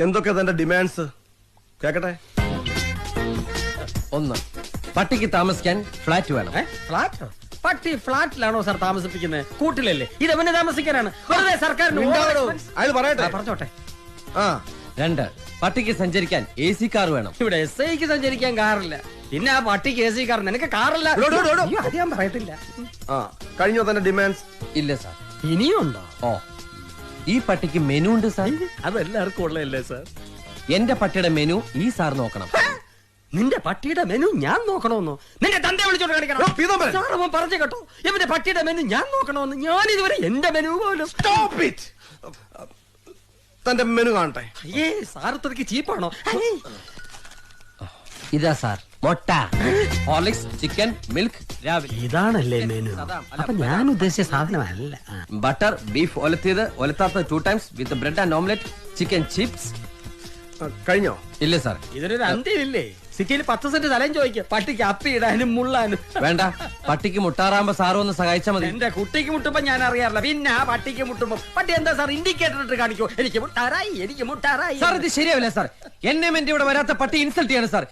എന്തൊക്കെ തന്റെ ഡിമാൻഡ്സ് കേക്കട്ടെ? 1. പട്ടിക്ക് താമസിക്കാൻ ഫ്ലാറ്റ് വേണം. ഫ്ലാറ്റ്? പട്ടി ഫ്ലാറ്റിലാണോ സാർ താമസിപ്പിക്കുന്നത്? കൂട്ടിലല്ലേ? ഇതെവനെ താമസിക്കാനാണ്. വെറുതെ സർക്കാരിന് അയാൾ പറയട്ടെ. പറഞ്ഞോട്ടെ. 2. പട്ടിക്ക് സഞ്ചരിക്കാൻ AC കാർ വേണം. ഇവിടെ SIക്ക് സഞ്ചരിക്കാൻ കാറില്ല, പിന്നെ ആ പട്ടിക്ക് AC കാർ. നിനക്ക് കാറില്ല? അത് ഞാൻ പറയത്തില്ല. കഴിഞ്ഞോ തന്റെ ഡിമാൻഡ്സ്? ഇല്ല സാർ. ഇനിയും ഉണ്ടോ? ഓ, ഈ പട്ടിക്ക് മെനു ഉണ്ട് സാർ. അതെല്ലാവർക്കും ഉള്ളതല്ലേ സാർ? എന്റെ പട്ടിയുടെ മെനു ഈ സാർ നോക്കണം. നിന്റെ പട്ടിയുടെ മെനു ഞാൻ നോക്കണമെന്നോ? നിന്റെ തന്റെ വിളിച്ചോണ്ട് കാണിക്കണം. സാർ അവൻ പറഞ്ഞു കേട്ടോ, ഇവന്റെ പട്ടിയുടെ മെനു ഞാൻ നോക്കണമെന്ന്. ഞാൻ ഇതുവരെ എന്റെ മെനു പോലും. തന്റെ മെനു കാണട്ടെ. അയ്യേ സാർ ഇത്രയ്ക്ക് ചീപ്പാണോ? ഇതാ സാർ, മുട്ട, ഹോർലിക്സ്, ചിക്കൻ, മിൽക്ക് രാവിലെ. ഇതാണല്ലേ മെനു? അപ്പൊ ഞാൻ ഉദ്ദേശിച്ച സാധനമല്ല. ബട്ടർ, ബീഫ് ഒലത്തിയത്, ഒലത്താത്ത 2 times with bread and omelette, chicken chips. കഴിഞ്ഞോ? ഇല്ല സാർ. ഇതിനൊരു അന്ത്യമില്ലേ? സിറ്റിയിൽ 10 സെന്റ് സ്ഥലം ചോദിക്കുക പട്ടിക്ക് അപ്പി ഇടാനും മുള്ളാനും. വേണ്ട, പട്ടിക്ക് മുട്ടാറാകുമ്പോ സാറ് ഒന്ന് സഹായിച്ചാൽ മതി. എന്റെ കുട്ടിക്ക് മുട്ടുമ്പോ ഞാൻ അറിയാറില്ല, പിന്നെ ആ പട്ടിക്ക് മുട്ടുമ്പോ പട്ടി എന്താ സാർ ഇൻഡിക്കേറ്റർ ഇട്ട് കാണിക്കോ? എനിക്ക് മുട്ടാറായി, എനിക്ക് മുട്ടാറായി. സാർ ഇത് ശരിയാവില്ല സാർ. എന്നെ ഇവിടെ വരാത്ത പട്ടി ഇൻസൾട്ട് ചെയ്യാണ് സാർ.